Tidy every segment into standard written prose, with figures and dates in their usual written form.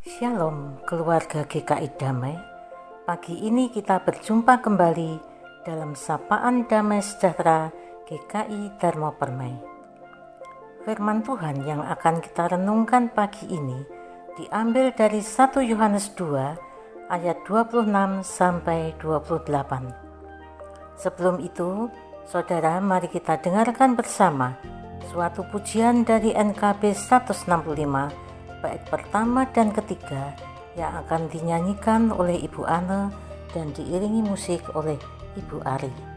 Shalom keluarga GKI Damai. Pagi ini kita berjumpa kembali dalam Sapaan Damai Sejahtera GKI Dharma Permai. Firman Tuhan yang akan kita renungkan pagi ini diambil dari 1 Yohanes 2 ayat 26 sampai 28. Sebelum itu, saudara, mari kita dengarkan bersama suatu pujian dari NKB 165 bait pertama dan ketiga yang akan dinyanyikan oleh Ibu Ane dan diiringi musik oleh Ibu Ari.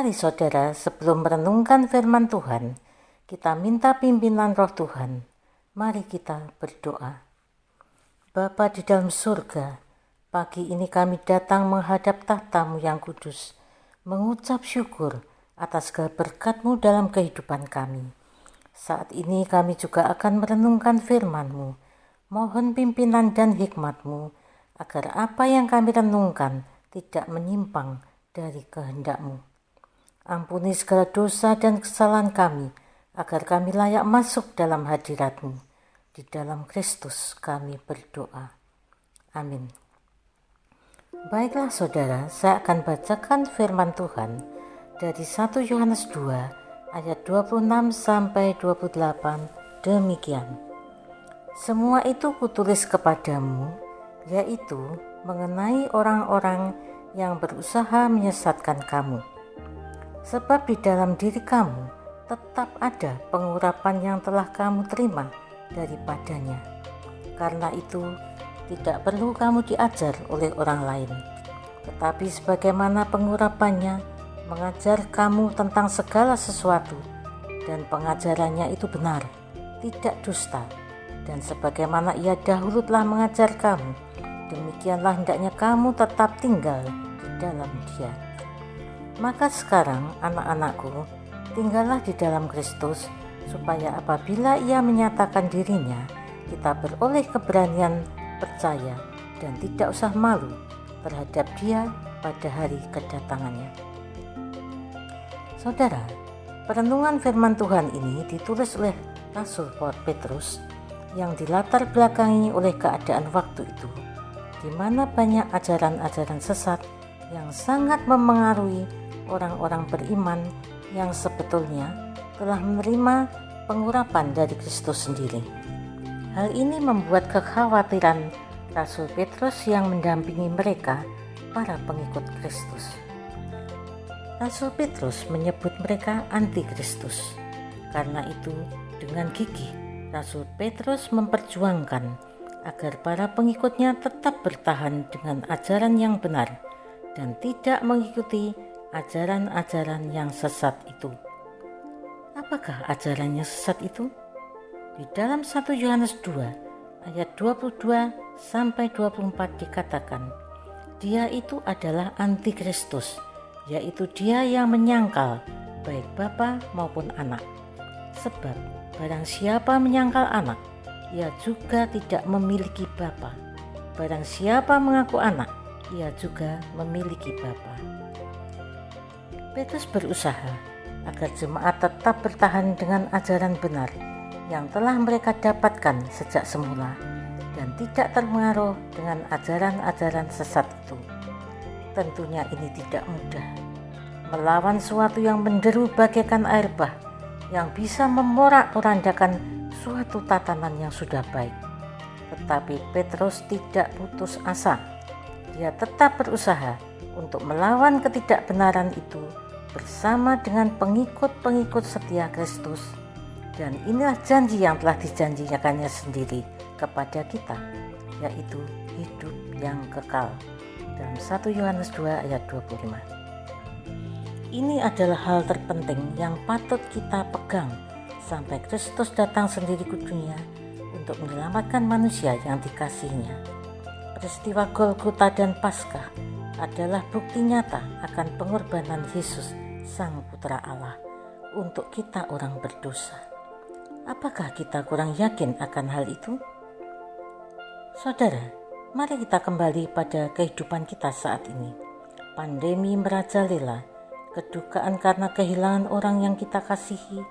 Mari saudara, sebelum merenungkan firman Tuhan, kita minta pimpinan Roh Tuhan. Mari kita berdoa. Bapa di dalam surga, pagi ini kami datang menghadap tahta-Mu yang kudus, mengucap syukur atas berkat-Mu dalam kehidupan kami. Saat ini kami juga akan merenungkan firman-Mu. Mohon pimpinan dan hikmat-Mu, agar apa yang kami renungkan tidak menyimpang dari kehendak-Mu. Ampuni segala dosa dan kesalahan kami, agar kami layak masuk dalam hadirat-Mu. Di dalam Kristus kami berdoa. Amin. Baiklah saudara, saya akan bacakan firman Tuhan dari 1 Yohanes 2 ayat 26 sampai 28 demikian. Semua itu kutulis kepadamu, yaitu mengenai orang-orang yang berusaha menyesatkan kamu. Sebab di dalam diri kamu tetap ada pengurapan yang telah kamu terima daripadanya. Karena itu tidak perlu kamu diajar oleh orang lain, tetapi sebagaimana pengurapannya mengajar kamu tentang segala sesuatu, dan pengajarannya itu benar, tidak dusta. Dan sebagaimana ia dahulu telah mengajar kamu, demikianlah hendaknya kamu tetap tinggal di dalam Dia. Maka sekarang, anak-anakku, tinggallah di dalam Kristus, supaya apabila ia menyatakan dirinya, kita beroleh keberanian percaya dan tidak usah malu terhadap Dia pada hari kedatangannya. Saudara, perenungan firman Tuhan ini ditulis oleh Rasul Paul Petrus yang dilatar belakangi oleh keadaan waktu itu. di mana banyak ajaran-ajaran sesat yang sangat memengaruhi orang-orang beriman yang sebetulnya telah menerima pengurapan dari Kristus sendiri. Hal ini membuat kekhawatiran Rasul Petrus yang mendampingi mereka, para pengikut Kristus. Rasul Petrus menyebut mereka anti-Kristus. Karena itu, dengan gigih, Rasul Petrus memperjuangkan agar para pengikutnya tetap bertahan dengan ajaran yang benar dan tidak mengikuti ajaran-ajaran yang sesat itu. Apakah ajaran yang sesat itu? Di dalam 1 Yohanes 2 ayat 22 sampai 24 dikatakan, dia itu adalah anti-Kristus, yaitu dia yang menyangkal baik bapa maupun anak. Sebab barang siapa menyangkal anak, ia juga tidak memiliki bapa. Barang siapa mengaku anak, ia juga memiliki bapa. Petrus berusaha agar jemaat tetap bertahan dengan ajaran benar yang telah mereka dapatkan sejak semula dan tidak terpengaruh dengan ajaran-ajaran sesat itu. Tentunya ini tidak mudah. Melawan sesuatu yang menderu bagaikan air bah yang bisa memorak-porandakan suatu tatanan yang sudah baik. Tetapi Petrus tidak putus asa. Dia tetap berusaha untuk melawan ketidakbenaran itu bersama dengan pengikut-pengikut setia Kristus. Dan inilah janji yang telah dijanjikannya sendiri kepada kita, yaitu hidup yang kekal. Dalam 1 Yohanes 2 ayat 25. Ini adalah hal terpenting yang patut kita pegang sampai Kristus datang sendiri ke dunia untuk menyelamatkan manusia yang dikasihinya. Peristiwa Golgota dan Paskah adalah bukti nyata akan pengorbanan Yesus, Sang Putra Allah, untuk kita orang berdosa. Apakah kita kurang yakin akan hal itu? Saudara, mari kita kembali pada kehidupan kita saat ini. Pandemi merajalela, kedukaan karena kehilangan orang yang kita kasihi,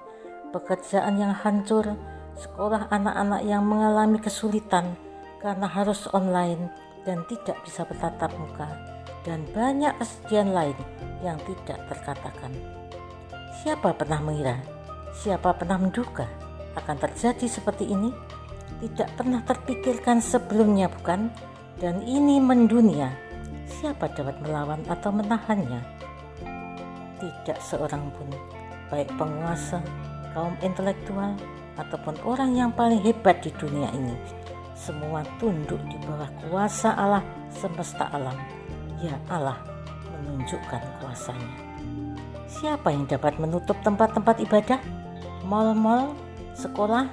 pekerjaan yang hancur, sekolah anak-anak yang mengalami kesulitan karena harus online dan tidak bisa bertatap muka, dan banyak kesedihan lain yang tidak terkatakan. Siapa pernah mengira, siapa pernah menduga akan terjadi seperti ini? Tidak pernah terpikirkan sebelumnya, bukan? Dan ini mendunia. Siapa dapat melawan atau menahannya? Tidak seorang pun, baik penguasa, kaum intelektual, ataupun orang yang paling hebat di dunia ini. Semua tunduk di bawah kuasa Allah semesta alam. Ya, Allah menunjukkan kuasanya. Siapa yang dapat menutup tempat-tempat ibadah, mal-mal, sekolah,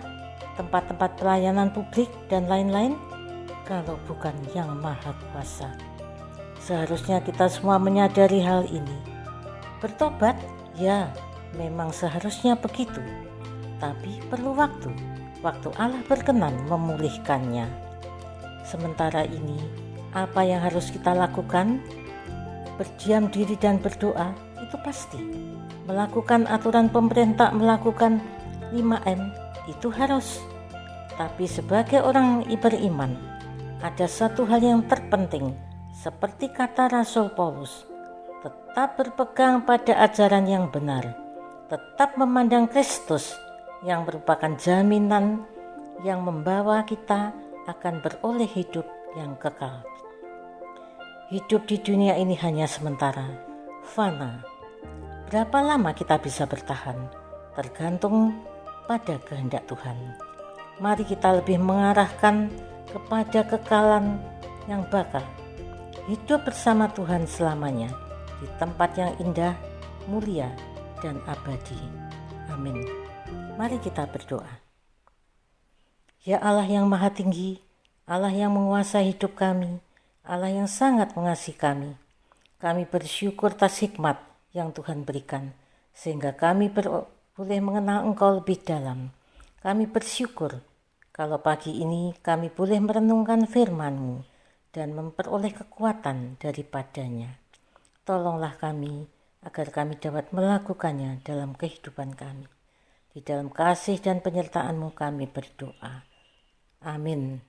tempat-tempat pelayanan publik, dan lain-lain, kalau bukan Yang Maha Kuasa? Seharusnya kita semua menyadari hal ini. Bertobat, ya, memang seharusnya begitu. Tapi perlu waktu Allah berkenan memulihkannya. Sementara ini, apa yang harus kita lakukan? Berdiam diri dan berdoa, itu pasti. Melakukan aturan pemerintah, melakukan 5M, itu harus. Tapi sebagai orang beriman, ada satu hal yang terpenting, seperti kata Rasul Paulus, tetap berpegang pada ajaran yang benar, tetap memandang Kristus yang merupakan jaminan yang membawa kita akan beroleh hidup yang kekal. Hidup di dunia ini hanya sementara, fana. Berapa lama kita bisa bertahan? Tergantung pada kehendak Tuhan. Mari kita lebih mengarahkan kepada kekalan yang bakal hidup bersama Tuhan selamanya di tempat yang indah, mulia, dan abadi. Amin. Mari kita berdoa. Ya Allah yang Maha Tinggi, Allah yang menguasai hidup kami, Allah yang sangat mengasihi kami bersyukur atas hikmat yang Tuhan berikan, sehingga kami boleh mengenal Engkau lebih dalam. Kami bersyukur kalau pagi ini kami boleh merenungkan firman-Mu dan memperoleh kekuatan daripadanya. Tolonglah kami agar kami dapat melakukannya dalam kehidupan kami. Di dalam kasih dan penyertaan-Mu kami berdoa. Amin.